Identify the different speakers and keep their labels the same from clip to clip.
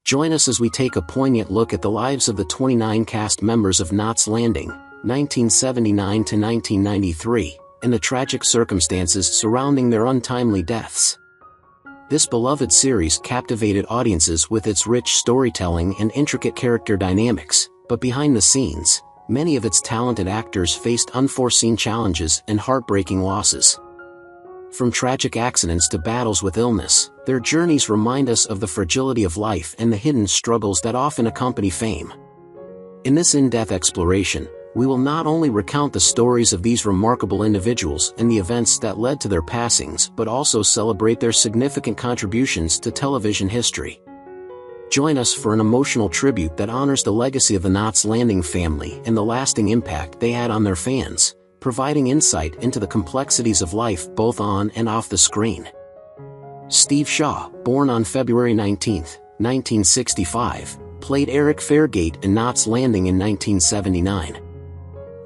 Speaker 1: Join us as we take a poignant look at the lives of the 29 cast members of Knots Landing, 1979 to 1993, and the tragic circumstances surrounding their untimely deaths. This beloved series captivated audiences with its rich storytelling and intricate character dynamics, but behind the scenes, many of its talented actors faced unforeseen challenges and heartbreaking losses. From tragic accidents to battles with illness, their journeys remind us of the fragility of life and the hidden struggles that often accompany fame. In this in-depth exploration, we will not only recount the stories of these remarkable individuals and the events that led to their passings, but also celebrate their significant contributions to television history. Join us for an emotional tribute that honors the legacy of the Knots Landing family and the lasting impact they had on their fans, providing insight into the complexities of life both on and off the screen. Steve Shaw, born on February 19, 1965, played Eric Fairgate in Knots Landing in 1979.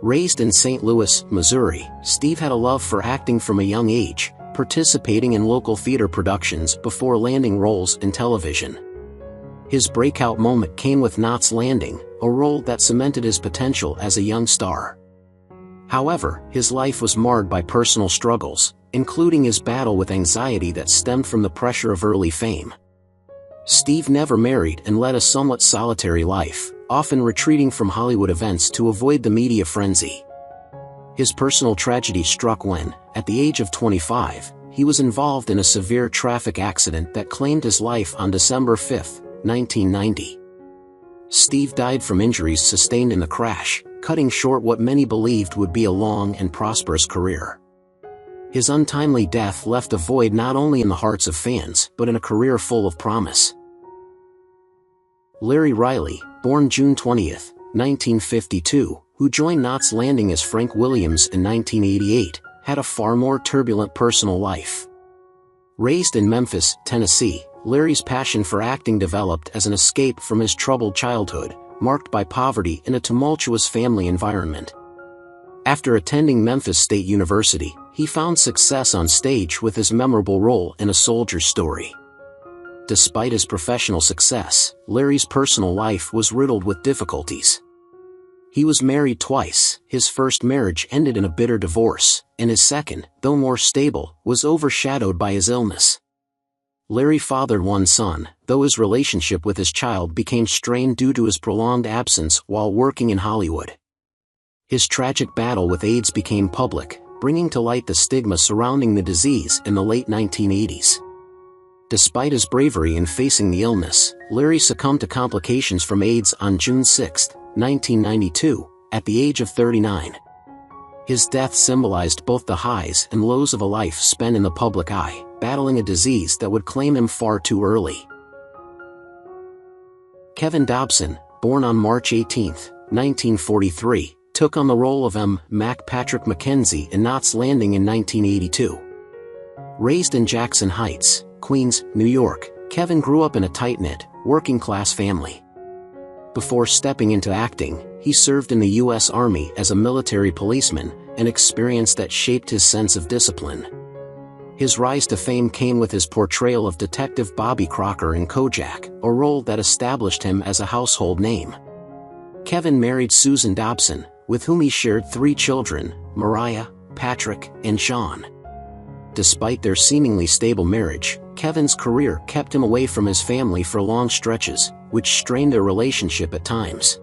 Speaker 1: Raised in St. Louis, Missouri, Steve had a love for acting from a young age, participating in local theater productions before landing roles in television. His breakout moment came with Knots Landing, a role that cemented his potential as a young star. However, his life was marred by personal struggles, including his battle with anxiety that stemmed from the pressure of early fame. Steve never married and led a somewhat solitary life, often retreating from Hollywood events to avoid the media frenzy. His personal tragedy struck when, at the age of 25, he was involved in a severe traffic accident that claimed his life on December 5, 1990. Steve died from injuries sustained in the crash, cutting short what many believed would be a long and prosperous career. His untimely death left a void not only in the hearts of fans but in a career full of promise. Larry Riley, born June 20, 1952, who joined Knots Landing as Frank Williams in 1988, had a far more turbulent personal life. Raised in Memphis, Tennessee, Larry's passion for acting developed as an escape from his troubled childhood, marked by poverty and a tumultuous family environment. After attending Memphis State University, he found success on stage with his memorable role in A Soldier's Story. Despite his professional success, Larry's personal life was riddled with difficulties. He was married twice. His first marriage ended in a bitter divorce, and his second, though more stable, was overshadowed by his illness. Larry fathered one son, though his relationship with his child became strained due to his prolonged absence while working in Hollywood. His tragic battle with AIDS became public, bringing to light the stigma surrounding the disease in the late 1980s. Despite his bravery in facing the illness, Larry succumbed to complications from AIDS on June 6, 1992, at the age of 39. His death symbolized both the highs and lows of a life spent in the public eye, battling a disease that would claim him far too early. Kevin Dobson, born on March 18, 1943, took on the role of Mac Patrick Mackenzie in Knots Landing in 1982. Raised in Jackson Heights, Queens, New York, Kevin grew up in a tight-knit, working-class family. Before stepping into acting, he served in the U.S. Army as a military policeman, an experience that shaped his sense of discipline. His rise to fame came with his portrayal of Detective Bobby Crocker in Kojak, a role that established him as a household name. Kevin married Susan Dobson, with whom he shared 3 children, Mariah, Patrick, and Sean. Despite their seemingly stable marriage, Kevin's career kept him away from his family for long stretches, which strained their relationship at times.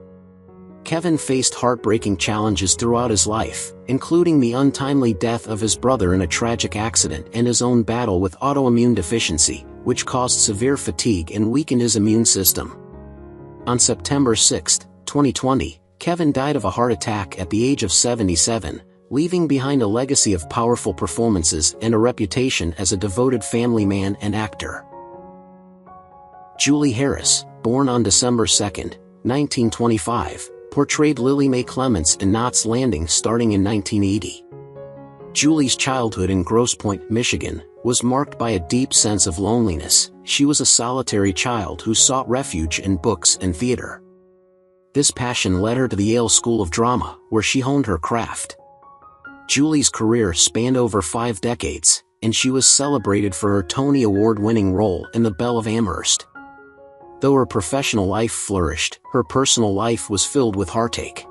Speaker 1: Kevin faced heartbreaking challenges throughout his life, including the untimely death of his brother in a tragic accident and his own battle with autoimmune deficiency, which caused severe fatigue and weakened his immune system. On September 6, 2020, Kevin died of a heart attack at the age of 77, leaving behind a legacy of powerful performances and a reputation as a devoted family man and actor. Julie Harris, born on December 2, 1925, portrayed Lily Mae Clements in Knots Landing starting in 1980. Julie's childhood in Grosse Pointe, Michigan, was marked by a deep sense of loneliness. She was a solitary child who sought refuge in books and theater. This passion led her to the Yale School of Drama, where she honed her craft. Julie's career spanned over 5 decades, and she was celebrated for her Tony Award-winning role in The Belle of Amherst. Though her professional life flourished, her personal life was filled with heartache.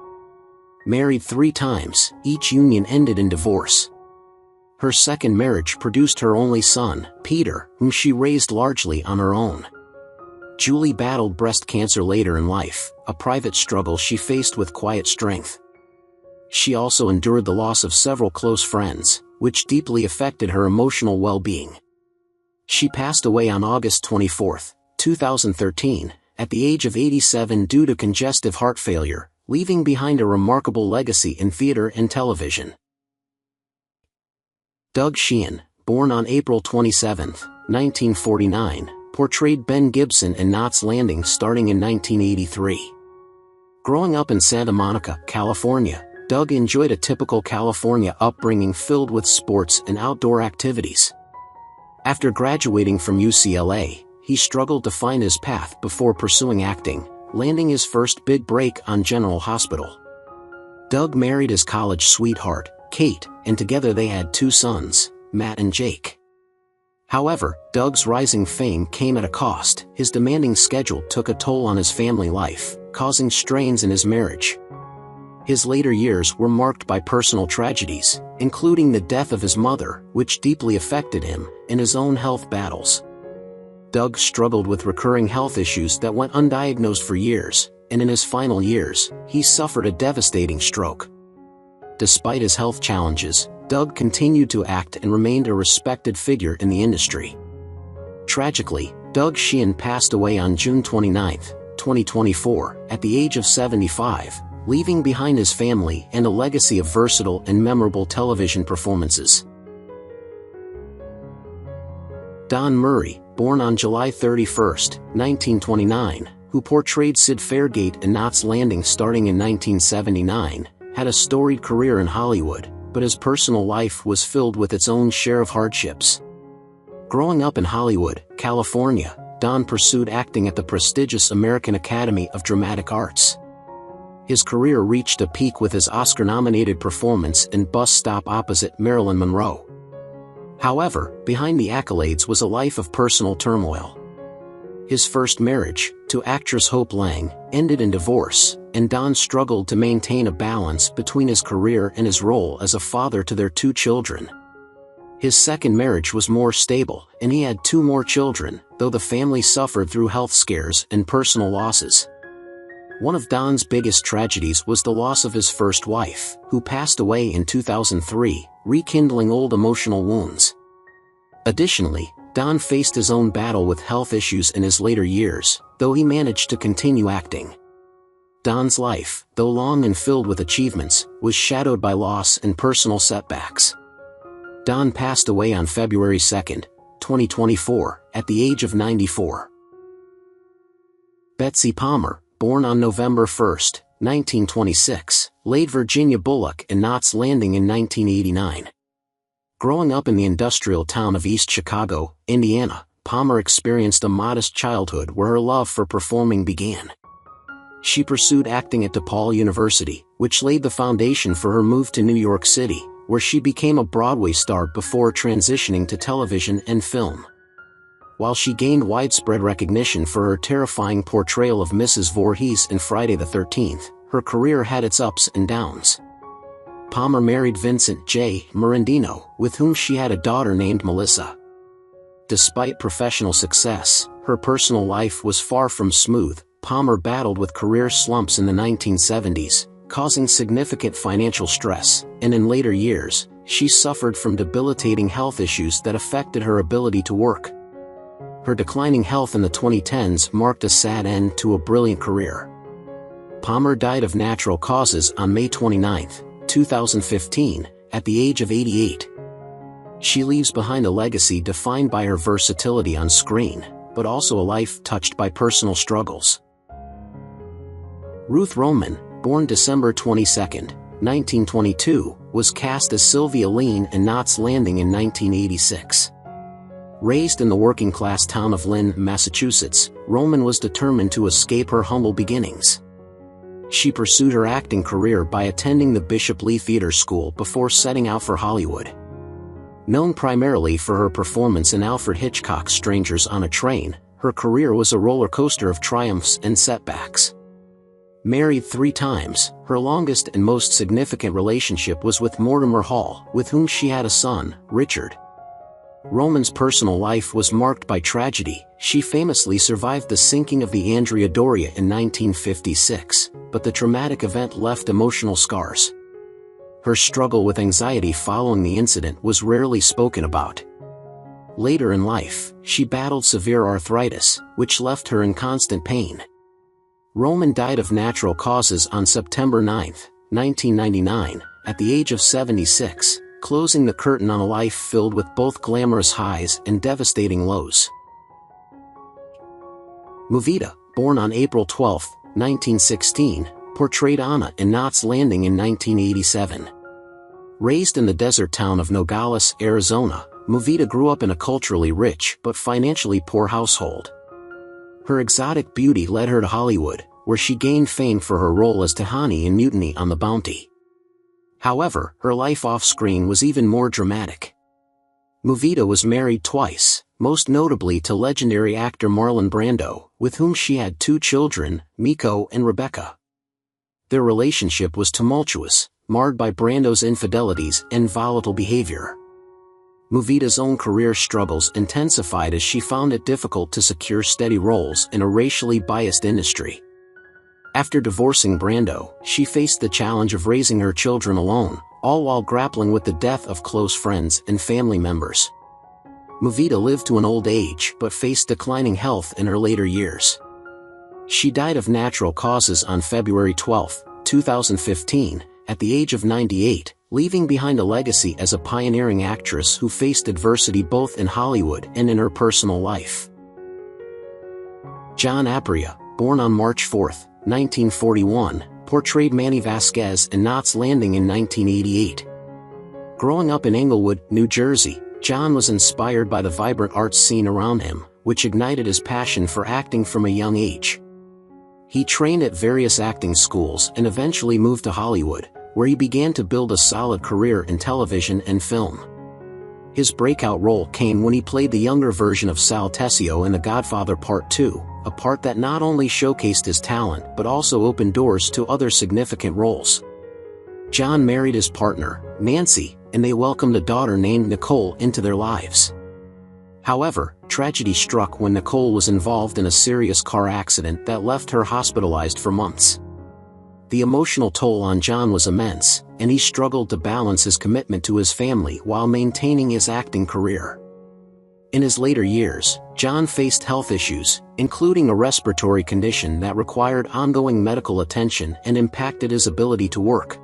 Speaker 1: Married 3 times, each union ended in divorce. Her second marriage produced her only son, Peter, whom she raised largely on her own. Julie battled breast cancer later in life, a private struggle she faced with quiet strength. She also endured the loss of several close friends, which deeply affected her emotional well-being. She passed away on August 24, 2013, at the age of 87 due to congestive heart failure, leaving behind a remarkable legacy in theater and television. Doug Sheehan, born on April 27, 1949, portrayed Ben Gibson in Knots Landing starting in 1983. Growing up in Santa Monica, California, Doug enjoyed a typical California upbringing filled with sports and outdoor activities. After graduating from UCLA, he struggled to find his path before pursuing acting, landing his first big break on General Hospital. Doug married his college sweetheart, Kate, and together they had 2 sons, Matt and Jake. However, Doug's rising fame came at a cost. His demanding schedule took a toll on his family life, causing strains in his marriage. His later years were marked by personal tragedies, including the death of his mother, which deeply affected him, and his own health battles. Doug struggled with recurring health issues that went undiagnosed for years, and in his final years, he suffered a devastating stroke. Despite his health challenges, Doug continued to act and remained a respected figure in the industry. Tragically, Doug Sheehan passed away on June 29, 2024, at the age of 75, leaving behind his family and a legacy of versatile and memorable television performances. Don Murray, born on July 31, 1929, who portrayed Sid Fairgate in Knots Landing starting in 1979, had a storied career in Hollywood, but his personal life was filled with its own share of hardships. Growing up in Hollywood, California, Don pursued acting at the prestigious American Academy of Dramatic Arts. His career reached a peak with his Oscar-nominated performance in Bus Stop opposite Marilyn Monroe. However, behind the accolades was a life of personal turmoil. His first marriage, to actress Hope Lang, ended in divorce, and Don struggled to maintain a balance between his career and his role as a father to their 2 children. His second marriage was more stable, and he had 2 more children, though the family suffered through health scares and personal losses. One of Don's biggest tragedies was the loss of his first wife, who passed away in 2003, rekindling old emotional wounds. Additionally, Don faced his own battle with health issues in his later years, though he managed to continue acting. Don's life, though long and filled with achievements, was shadowed by loss and personal setbacks. Don passed away on February 2, 2024, at the age of 94. Betsy Palmer, born on November 1, 1926, laid Virginia Bullock in Knots Landing in 1989. Growing up in the industrial town of East Chicago, Indiana, Palmer experienced a modest childhood where her love for performing began. She pursued acting at DePaul University, which laid the foundation for her move to New York City, where she became a Broadway star before transitioning to television and film. While she gained widespread recognition for her terrifying portrayal of Mrs. Voorhees in Friday the 13th, her career had its ups and downs. Palmer married Vincent J. Morandino, with whom she had a daughter named Melissa. Despite professional success, her personal life was far from smooth. Palmer battled with career slumps in the 1970s, causing significant financial stress, and in later years, she suffered from debilitating health issues that affected her ability to work. Her declining health in the 2010s marked a sad end to a brilliant career. Palmer died of natural causes on May 29, 2015, at the age of 88. She leaves behind a legacy defined by her versatility on screen, but also a life touched by personal struggles. Ruth Roman, born December 22, 1922, was cast as Sylvia Lean in Knots Landing in 1986. Raised in the working-class town of Lynn, Massachusetts, Roman was determined to escape her humble beginnings. She pursued her acting career by attending the Bishop Lee Theater School before setting out for Hollywood. Known primarily for her performance in Alfred Hitchcock's Strangers on a Train, her her career was a roller coaster of triumphs and setbacks. Married 3 times, her longest and most significant relationship was with Mortimer Hall, with whom she had a son, Richard. Roman's personal life was marked by tragedy. She famously survived the sinking of the Andrea Doria in 1956, but the traumatic event left emotional scars. Her struggle with anxiety following the incident was rarely spoken about. Later in life, she battled severe arthritis, which left her in constant pain. Roman died of natural causes on September 9, 1999, at the age of 76, closing the curtain on a life filled with both glamorous highs and devastating lows. Mita, born on April 12, 1916, portrayed Anna in Knots Landing in 1987. Raised in the desert town of Nogales, Arizona, Mita grew up in a culturally rich but financially poor household. Her exotic beauty led her to Hollywood, where she gained fame for her role as Tahani in Mutiny on the Bounty. However, her life off-screen was even more dramatic. Mita was married twice, most notably to legendary actor Marlon Brando, with whom she had 2 children, Miko and Rebecca. Their relationship was tumultuous, marred by Brando's infidelities and volatile behavior. Mita's own career struggles intensified as she found it difficult to secure steady roles in a racially biased industry. After divorcing Brando, she faced the challenge of raising her children alone, all while grappling with the death of close friends and family members. Mita lived to an old age but faced declining health in her later years. She died of natural causes on February 12, 2015, at the age of 98, leaving behind a legacy as a pioneering actress who faced adversity both in Hollywood and in her personal life. John Aprea, born on March 4, 1941, portrayed Manny Vasquez in Knots Landing in 1988. Growing up in Englewood, New Jersey, John was inspired by the vibrant arts scene around him, which ignited his passion for acting from a young age. He trained at various acting schools and eventually moved to Hollywood, where he began to build a solid career in television and film. His breakout role came when he played the younger version of Sal Tessio in The Godfather Part 2, a part that not only showcased his talent but also opened doors to other significant roles. John married his partner, Nancy, and they welcomed a daughter named Nicole into their lives. However, tragedy struck when Nicole was involved in a serious car accident that left her hospitalized for months. The emotional toll on John was immense, and he struggled to balance his commitment to his family while maintaining his acting career. In his later years, John faced health issues, including a respiratory condition that required ongoing medical attention and impacted his ability to work.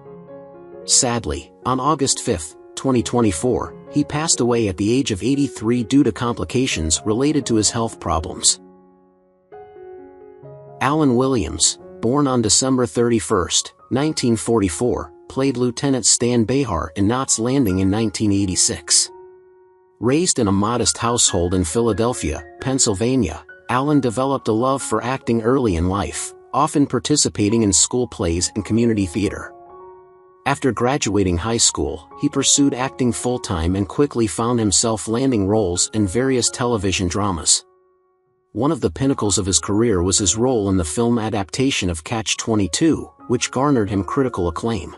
Speaker 1: Sadly, on August 5, 2024, he passed away at the age of 83 due to complications related to his health problems. Allan Williams, born on December 31, 1944, played Lieutenant Stan Behar in Knots Landing in 1986. Raised in a modest household in Philadelphia, Pennsylvania, Allan developed a love for acting early in life, often participating in school plays and community theater. After graduating high school, he pursued acting full-time and quickly found himself landing roles in various television dramas. One of the pinnacles of his career was his role in the film adaptation of Catch-22, which garnered him critical acclaim.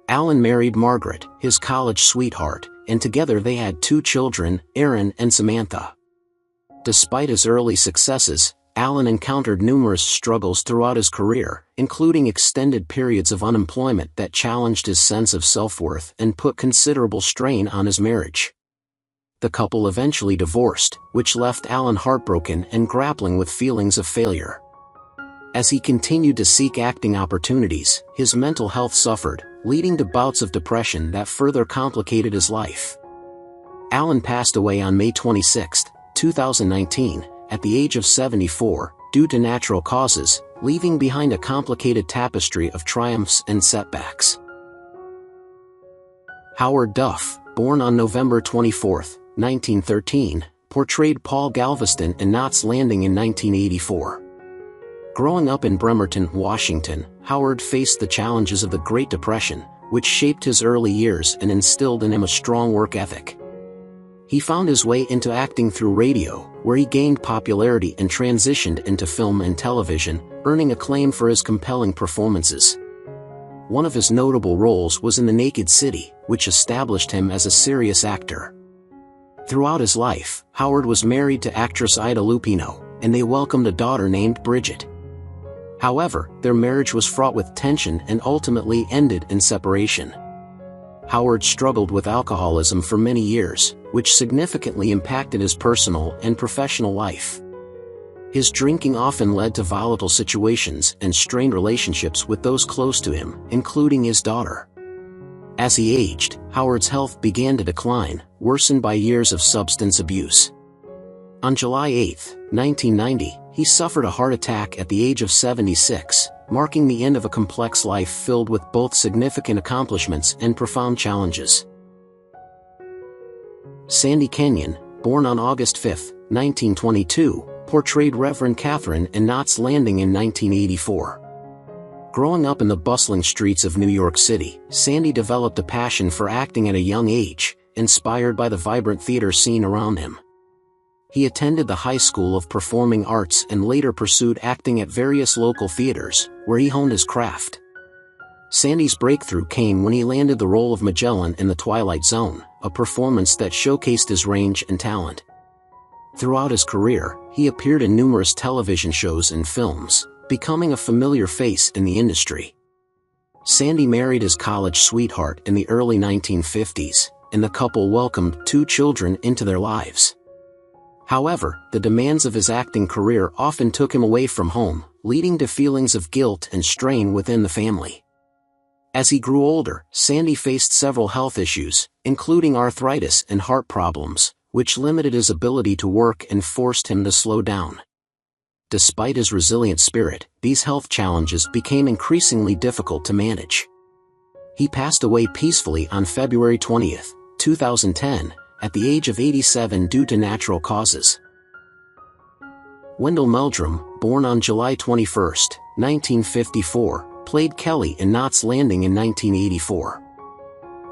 Speaker 1: Allan married Margaret, his college sweetheart, and together they had 2 children, Aaron and Samantha. Despite his early successes, Allan encountered numerous struggles throughout his career, including extended periods of unemployment that challenged his sense of self-worth and put considerable strain on his marriage. The couple eventually divorced, which left Allan heartbroken and grappling with feelings of failure. As he continued to seek acting opportunities, his mental health suffered, leading to bouts of depression that further complicated his life. Allan passed away on May 26, 2019, at the age of 74, due to natural causes, leaving behind a complicated tapestry of triumphs and setbacks. Howard Duff, born on November 24, 1913, portrayed Paul Galveston in Knots Landing in 1984. Growing up in Bremerton, Washington, Howard faced the challenges of the Great Depression, which shaped his early years and instilled in him a strong work ethic. He found his way into acting through radio, where he gained popularity and transitioned into film and television, earning acclaim for his compelling performances. One of his notable roles was in The Naked City, which established him as a serious actor. Throughout his life, Howard was married to actress Ida Lupino, and they welcomed a daughter named Bridget. However, their marriage was fraught with tension and ultimately ended in separation. Howard struggled with alcoholism for many years, which significantly impacted his personal and professional life. His drinking often led to volatile situations and strained relationships with those close to him, including his daughter. As he aged, Howard's health began to decline, worsened by years of substance abuse. On July 8, 1990, he suffered a heart attack at the age of 76, marking the end of a complex life filled with both significant accomplishments and profound challenges. Sandy Kenyon, born on August 5, 1922, portrayed Reverend Catherine in Knots Landing in 1984. Growing up in the bustling streets of New York City, Sandy developed a passion for acting at a young age, inspired by the vibrant theater scene around him. He attended the High School of Performing Arts and later pursued acting at various local theaters, where he honed his craft. Sandy's breakthrough came when he landed the role of Magellan in The Twilight Zone, a performance that showcased his range and talent. Throughout his career, he appeared in numerous television shows and films, becoming a familiar face in the industry. Sandy married his college sweetheart in the early 1950s, and the couple welcomed 2 children into their lives. However, the demands of his acting career often took him away from home, leading to feelings of guilt and strain within the family. As he grew older, Sandy faced several health issues, including arthritis and heart problems, which limited his ability to work and forced him to slow down. Despite his resilient spirit, these health challenges became increasingly difficult to manage. He passed away peacefully on February 20, 2010, at the age of 87 due to natural causes. Wendell Meldrum, born on July 21, 1954, played Kelly in Knots Landing in 1984.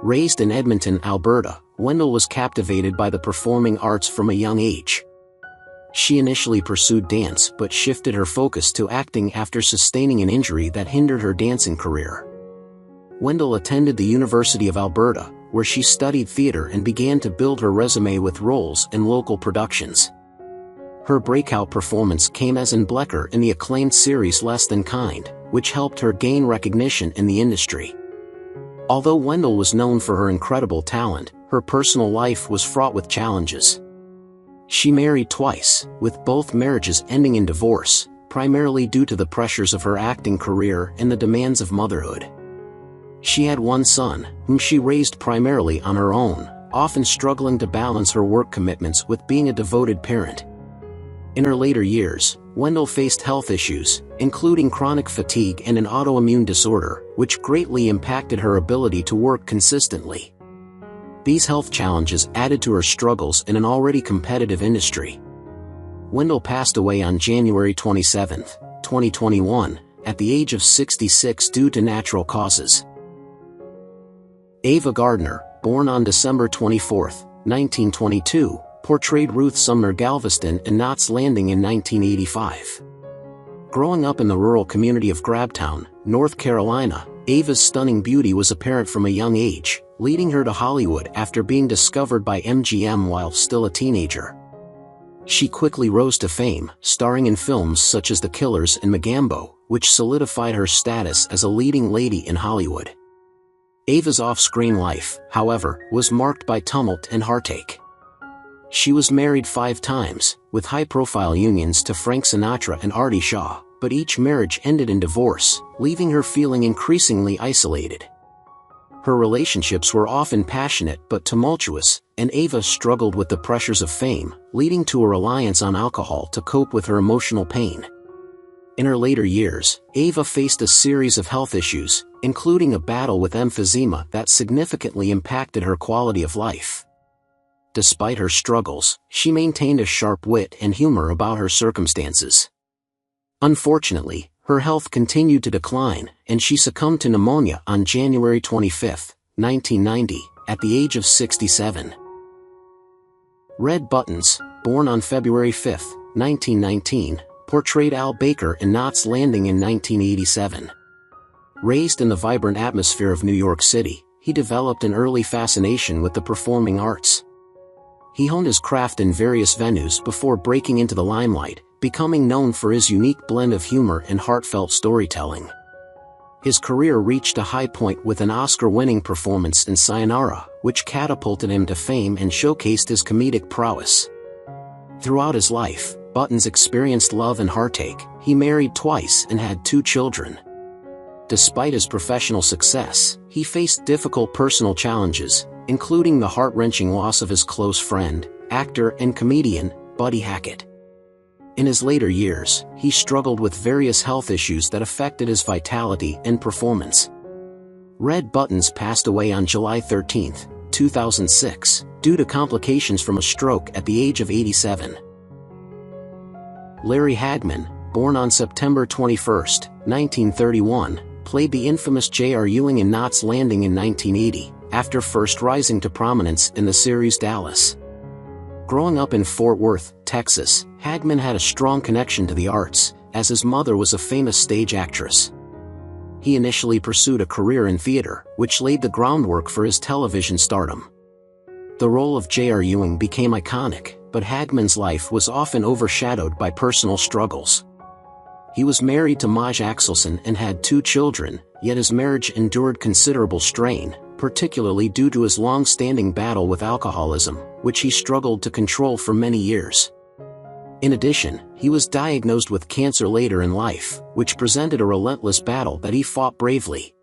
Speaker 1: Raised in Edmonton, Alberta, Wendell was captivated by the performing arts from a young age. She initially pursued dance but shifted her focus to acting after sustaining an injury that hindered her dancing career. Wendell attended the University of Alberta, where she studied theater and began to build her resume with roles in local productions. Her breakout performance came as Anne Blecker in the acclaimed series Less Than Kind, which helped her gain recognition in the industry. Although Wendell was known for her incredible talent, her personal life was fraught with challenges. She married twice, with both marriages ending in divorce, primarily due to the pressures of her acting career and the demands of motherhood. She had one son, whom she raised primarily on her own, often struggling to balance her work commitments with being a devoted parent. In her later years, Wendell faced health issues, including chronic fatigue and an autoimmune disorder, which greatly impacted her ability to work consistently. These health challenges added to her struggles in an already competitive industry. Wendell passed away on January 27, 2021, at the age of 66 due to natural causes. Ava Gardner, born on December 24, 1922, portrayed Ruth Sumner Galveston in Knots Landing in 1985. Growing up in the rural community of Grabtown, North Carolina, Ava's stunning beauty was apparent from a young age, leading her to Hollywood after being discovered by MGM while still a teenager. She quickly rose to fame, starring in films such as The Killers and Magambo, which solidified her status as a leading lady in Hollywood. Ava's off-screen life, however, was marked by tumult and heartache. She was married 5 times, with high-profile unions to Frank Sinatra and Artie Shaw, but each marriage ended in divorce, leaving her feeling increasingly isolated. Her relationships were often passionate but tumultuous, and Ava struggled with the pressures of fame, leading to a reliance on alcohol to cope with her emotional pain. In her later years, Ava faced a series of health issues, including a battle with emphysema that significantly impacted her quality of life. Despite her struggles, she maintained a sharp wit and humor about her circumstances. Unfortunately, her health continued to decline, and she succumbed to pneumonia on January 25, 1990, at the age of 67. Red Buttons, born on February 5, 1919, portrayed Al Baker in Knots Landing in 1987. Raised in the vibrant atmosphere of New York City, he developed an early fascination with the performing arts. He honed his craft in various venues before breaking into the limelight, becoming known for his unique blend of humor and heartfelt storytelling. His career reached a high point with an Oscar-winning performance in Sayonara, which catapulted him to fame and showcased his comedic prowess. Throughout his life, Buttons experienced love and heartache. He married twice and had 2 children. Despite his professional success, he faced difficult personal challenges, including the heart-wrenching loss of his close friend, actor and comedian, Buddy Hackett. In his later years, he struggled with various health issues that affected his vitality and performance. Red Buttons passed away on July 13, 2006, due to complications from a stroke at the age of 87. Larry Hagman, born on September 21, 1931, played the infamous J.R. Ewing in Knots Landing in 1980, after first rising to prominence in the series Dallas. Growing up in Fort Worth, Texas, Hagman had a strong connection to the arts, as his mother was a famous stage actress. He initially pursued a career in theater, which laid the groundwork for his television stardom. The role of J.R. Ewing became iconic, but Hagman's life was often overshadowed by personal struggles. He was married to Maj Axelson and had 2 children, yet his marriage endured considerable strain, particularly due to his long-standing battle with alcoholism, which he struggled to control for many years. In addition, he was diagnosed with cancer later in life, which presented a relentless battle that he fought bravely.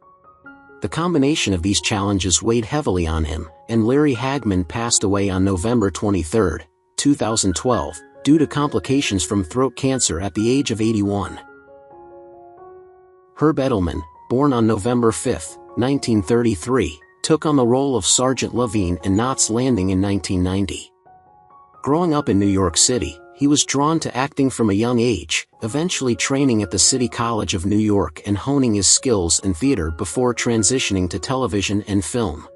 Speaker 1: The combination of these challenges weighed heavily on him, and Larry Hagman passed away on November 23, 2012, due to complications from throat cancer at the age of 81. Herb Edelman, born on November 5, 1933, took on the role of Sergeant Levine in Knots Landing in 1990. Growing up in New York City, he was drawn to acting from a young age, eventually training at the City College of New York and honing his skills in theater before transitioning to television and film.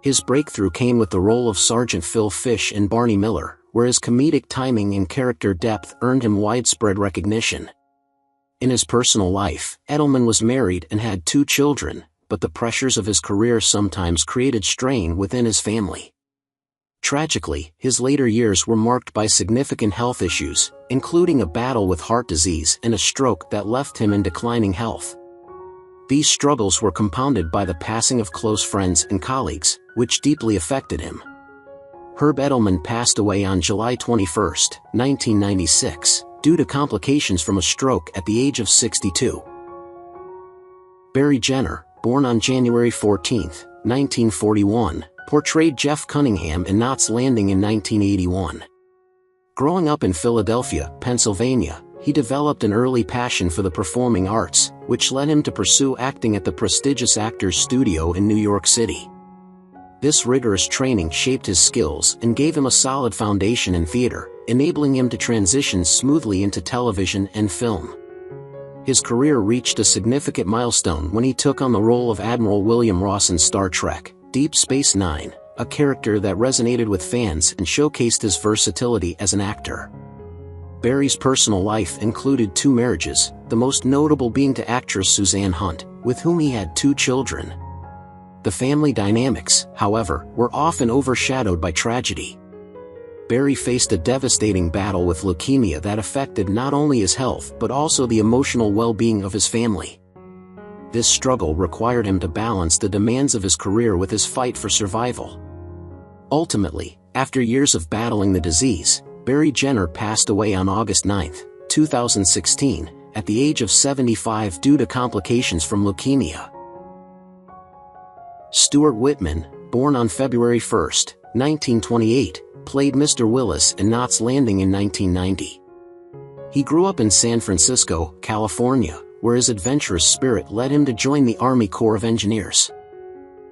Speaker 1: His breakthrough came with the role of Sergeant Phil Fish in Barney Miller, where his comedic timing and character depth earned him widespread recognition. In his personal life, Edelman was married and had 2 children, but the pressures of his career sometimes created strain within his family. Tragically, his later years were marked by significant health issues, including a battle with heart disease and a stroke that left him in declining health. These struggles were compounded by the passing of close friends and colleagues, which deeply affected him. Herb Edelman passed away on July 21, 1996, due to complications from a stroke at the age of 62. Barry Jenner, born on January 14, 1941, portrayed Jeff Cunningham in Knots Landing in 1981. Growing up in Philadelphia, Pennsylvania, he developed an early passion for the performing arts, which led him to pursue acting at the prestigious Actors Studio in New York City. This rigorous training shaped his skills and gave him a solid foundation in theater, enabling him to transition smoothly into television and film. His career reached a significant milestone when he took on the role of Admiral William Ross in Star Trek: Deep Space Nine, a character that resonated with fans and showcased his versatility as an actor. Barry's personal life included 2 marriages, the most notable being to actress Suzanne Hunt, with whom he had 2 children. The family dynamics, however, were often overshadowed by tragedy. Barry faced a devastating battle with leukemia that affected not only his health but also the emotional well-being of his family. This struggle required him to balance the demands of his career with his fight for survival. Ultimately, after years of battling the disease, Barry Jenner passed away on August 9, 2016, at the age of 75 due to complications from leukemia. Stuart Whitman, born on February 1, 1928, played Mr. Willis in Knots Landing in 1990. He grew up in San Francisco, California, where his adventurous spirit led him to join the Army Corps of Engineers.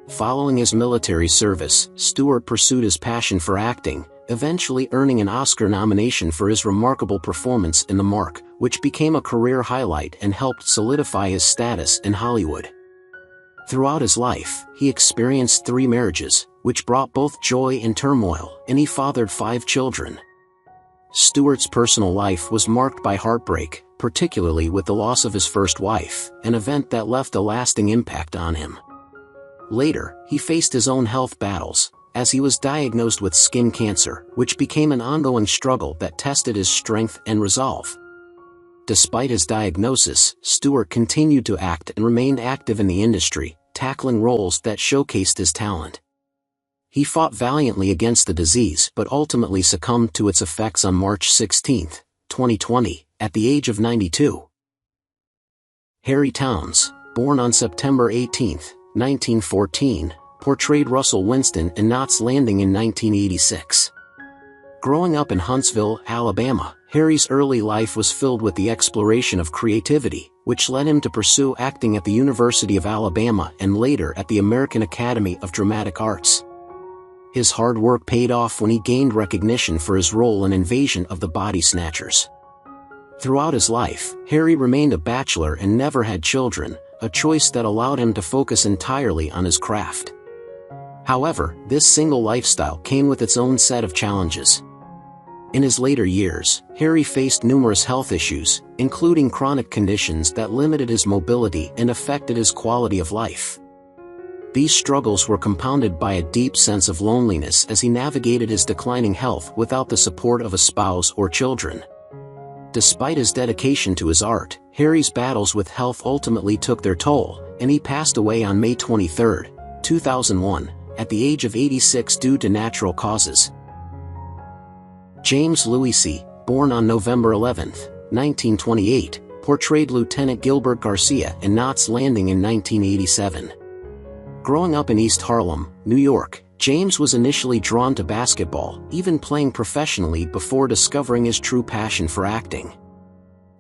Speaker 1: Following his military service, Stuart pursued his passion for acting, eventually earning an Oscar nomination for his remarkable performance in The Mark, which became a career highlight and helped solidify his status in Hollywood. Throughout his life, he experienced 3 marriages, which brought both joy and turmoil, and he fathered 5 children. Stuart's personal life was marked by heartbreak, particularly with the loss of his first wife, an event that left a lasting impact on him. Later, he faced his own health battles, as he was diagnosed with skin cancer, which became an ongoing struggle that tested his strength and resolve. Despite his diagnosis, Stuart continued to act and remained active in the industry, tackling roles that showcased his talent. He fought valiantly against the disease but ultimately succumbed to its effects on March 16, 2020, at the age of 92. Harry Townes, born on September 18, 1914, portrayed Russell Winston in Knots Landing in 1986. Growing up in Huntsville, Alabama, Harry's early life was filled with the exploration of creativity, which led him to pursue acting at the University of Alabama and later at the American Academy of Dramatic Arts. His hard work paid off when he gained recognition for his role in Invasion of the Body Snatchers. Throughout his life, Harry remained a bachelor and never had children, a choice that allowed him to focus entirely on his craft. However, this single lifestyle came with its own set of challenges. In his later years, Harry faced numerous health issues, including chronic conditions that limited his mobility and affected his quality of life. These struggles were compounded by a deep sense of loneliness as he navigated his declining health without the support of a spouse or children. Despite his dedication to his art, Harry's battles with health ultimately took their toll, and he passed away on May 23, 2001, at the age of 86 due to natural causes. James Louisi, born on November 11, 1928, portrayed Lieutenant Gilbert Garcia in Knots Landing in 1987. Growing up in East Harlem, New York, James was initially drawn to basketball, even playing professionally before discovering his true passion for acting.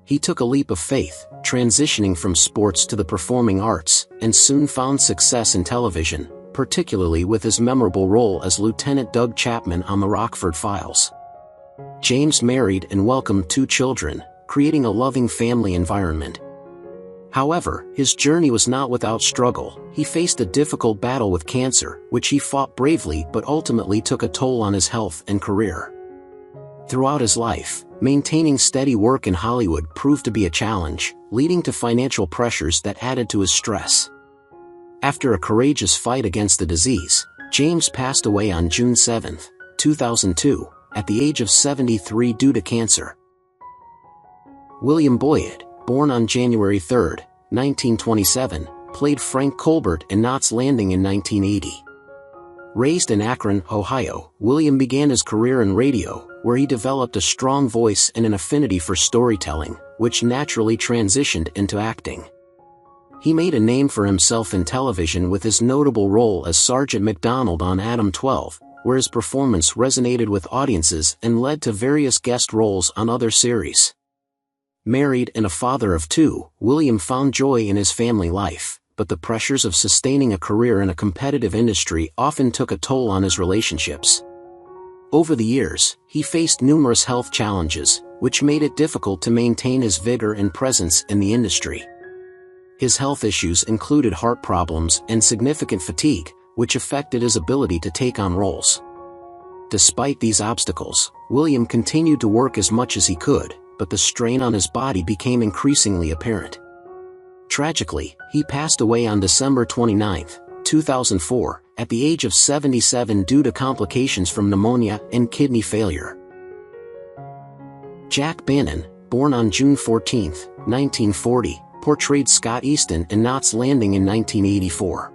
Speaker 1: He took a leap of faith, transitioning from sports to the performing arts, and soon found success in television, particularly with his memorable role as Lieutenant Doug Chapman on The Rockford Files. James married and welcomed 2 children, creating a loving family environment. However, his journey was not without struggle. He faced a difficult battle with cancer, which he fought bravely but ultimately took a toll on his health and career. Throughout his life, maintaining steady work in Hollywood proved to be a challenge, leading to financial pressures that added to his stress. After a courageous fight against the disease, James passed away on June 7, 2002, at the age of 73 due to cancer. William Boyett, born on January 3, 1927, played Frank Colbert in Knots Landing in 1980. Raised in Akron, Ohio, William began his career in radio, where he developed a strong voice and an affinity for storytelling, which naturally transitioned into acting. He made a name for himself in television with his notable role as Sergeant McDonald on Adam 12, where his performance resonated with audiences and led to various guest roles on other series. Married and a father of 2, William found joy in his family life, but the pressures of sustaining a career in a competitive industry often took a toll on his relationships. Over the years, he faced numerous health challenges, which made it difficult to maintain his vigor and presence in the industry. His health issues included heart problems and significant fatigue, which affected his ability to take on roles. Despite these obstacles, William continued to work as much as he could, but the strain on his body became increasingly apparent. Tragically, he passed away on December 29, 2004, at the age of 77 due to complications from pneumonia and kidney failure. Jack Bannon, born on June 14, 1940, portrayed Scott Easton in Knots Landing in 1984.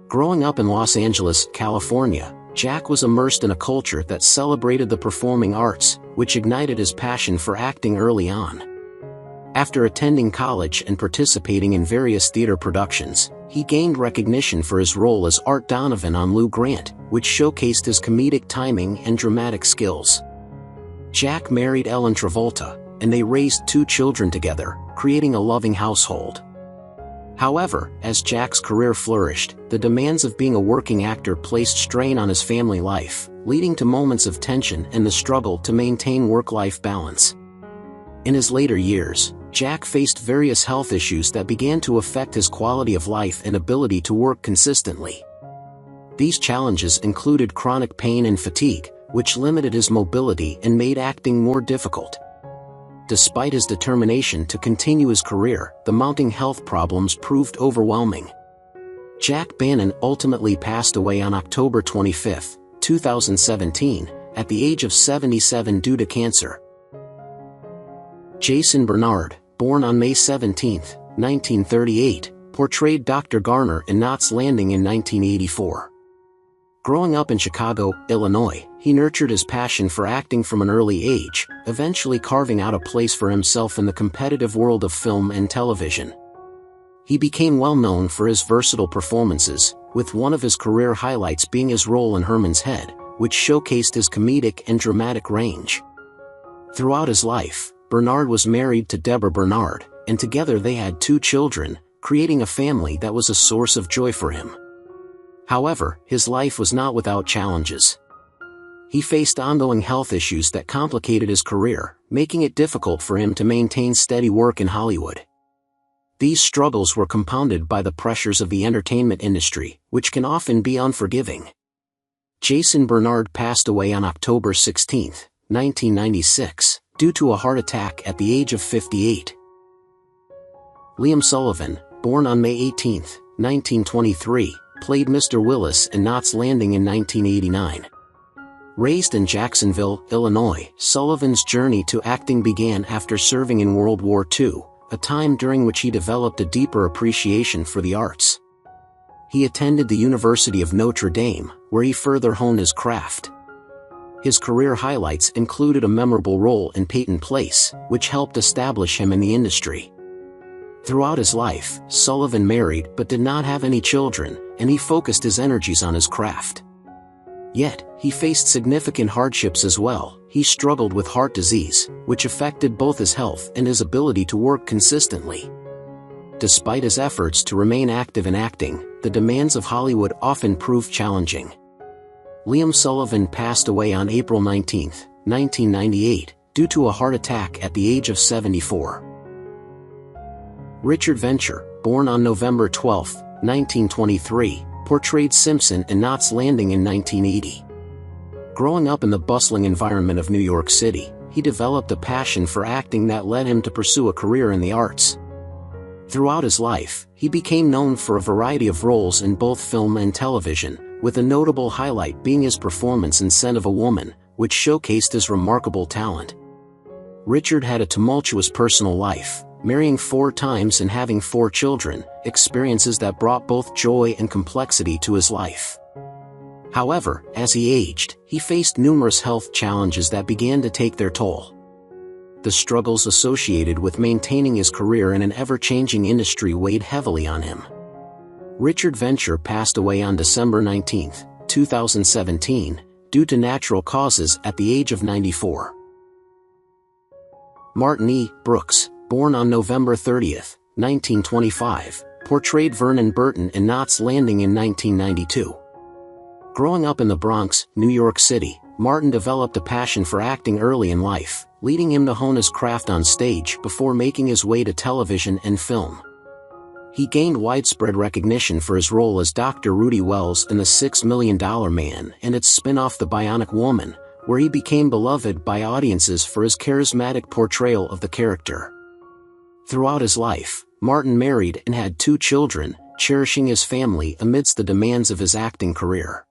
Speaker 1: Growing up in Los Angeles, California, Jack was immersed in a culture that celebrated the performing arts, which ignited his passion for acting early on. After attending college and participating in various theater productions, he gained recognition for his role as Art Donovan on Lou Grant, which showcased his comedic timing and dramatic skills. Jack married Ellen Travolta, and they raised 2 children together, creating a loving household. However, as Jack's career flourished, the demands of being a working actor placed strain on his family life, leading to moments of tension and the struggle to maintain work-life balance. In his later years, Jack faced various health issues that began to affect his quality of life and ability to work consistently. These challenges included chronic pain and fatigue, which limited his mobility and made acting more difficult. Despite his determination to continue his career, the mounting health problems proved overwhelming. Jack Bannon ultimately passed away on October 25, 2017, at the age of 77 due to cancer. Jason Bernard, born on May 17, 1938, portrayed Dr. Garner in Knots Landing in 1984. Growing up in Chicago, Illinois, he nurtured his passion for acting from an early age, eventually carving out a place for himself in the competitive world of film and television. He became well known for his versatile performances, with one of his career highlights being his role in Herman's Head, which showcased his comedic and dramatic range. Throughout his life, Bernard was married to Deborah Bernard, and together they had 2 children, creating a family that was a source of joy for him. However, his life was not without challenges. He faced ongoing health issues that complicated his career, making it difficult for him to maintain steady work in Hollywood. These struggles were compounded by the pressures of the entertainment industry, which can often be unforgiving. Jason Bernard passed away on October 16, 1996, due to a heart attack at the age of 58. Liam Sullivan, born on May 18, 1923, played Mr. Willis in Knots Landing in 1989. Raised in Jacksonville, Illinois, Sullivan's journey to acting began after serving in World War II, a time during which he developed a deeper appreciation for the arts. He attended the University of Notre Dame, where he further honed his craft. His career highlights included a memorable role in Peyton Place, which helped establish him in the industry. Throughout his life, Sullivan married but did not have any children, and he focused his energies on his craft. Yet, he faced significant hardships as well. He struggled with heart disease, which affected both his health and his ability to work consistently. Despite his efforts to remain active in acting, the demands of Hollywood often proved challenging. Liam Sullivan passed away on April 19, 1998, due to a heart attack at the age of 74. Richard Venture, born on November 12, 1923, portrayed Simpson in Knots Landing in 1980. Growing up in the bustling environment of New York City, he developed a passion for acting that led him to pursue a career in the arts. Throughout his life, he became known for a variety of roles in both film and television, with a notable highlight being his performance in Scent of a Woman, which showcased his remarkable talent. Richard had a tumultuous personal life, marrying 4 times and having 4 children, experiences that brought both joy and complexity to his life. However, as he aged, he faced numerous health challenges that began to take their toll. The struggles associated with maintaining his career in an ever-changing industry weighed heavily on him. Richard Venture passed away on December 19, 2017, due to natural causes at the age of 94. Martin E. Brooks, born on November 30, 1925, portrayed Vernon Burton in Knots Landing in 1992. Growing up in the Bronx, New York City, Martin developed a passion for acting early in life, leading him to hone his craft on stage before making his way to television and film. He gained widespread recognition for his role as Dr. Rudy Wells in The $6 Million Man and its spin-off The Bionic Woman, where he became beloved by audiences for his charismatic portrayal of the character. Throughout his life, Martin married and had 2 children, cherishing his family amidst the demands of his acting career.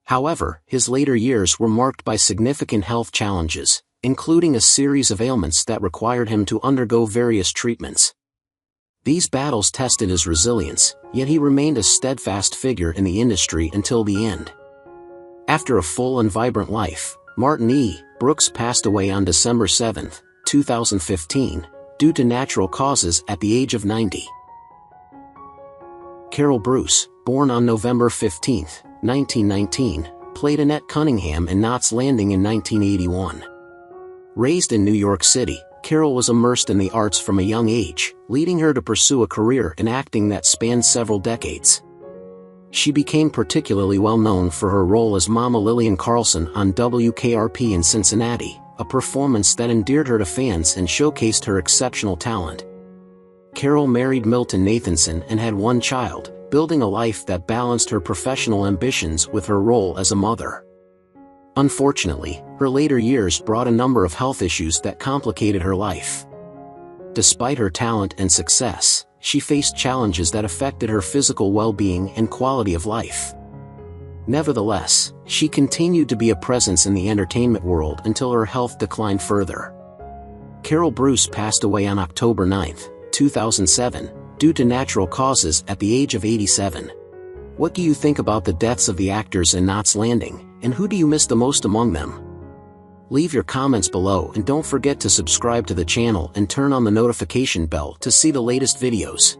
Speaker 1: However, his later years were marked by significant health challenges, including a series of ailments that required him to undergo various treatments. These battles tested his resilience, yet he remained a steadfast figure in the industry until the end. After a full and vibrant life, Martin E. Brooks passed away on December 7, 2015, due to natural causes at the age of 90. Carol Bruce, born on November 15, 1919, played Annette Cunningham in Knots Landing in 1981. Raised in New York City, Carol was immersed in the arts from a young age, leading her to pursue a career in acting that spanned several decades. She became particularly well known for her role as Mama Lillian Carlson on WKRP in Cincinnati, a performance that endeared her to fans and showcased her exceptional talent. Carol married Milton Nathanson and had 1 child, building a life that balanced her professional ambitions with her role as a mother. Unfortunately, her later years brought a number of health issues that complicated her life. Despite her talent and success, she faced challenges that affected her physical well-being and quality of life. Nevertheless, she continued to be a presence in the entertainment world until her health declined further. Carol Bruce passed away on October 9, 2007, due to natural causes at the age of 87. What do you think about the deaths of the actors in Knots Landing, and who do you miss the most among them? Leave your comments below and don't forget to subscribe to the channel and turn on the notification bell to see the latest videos.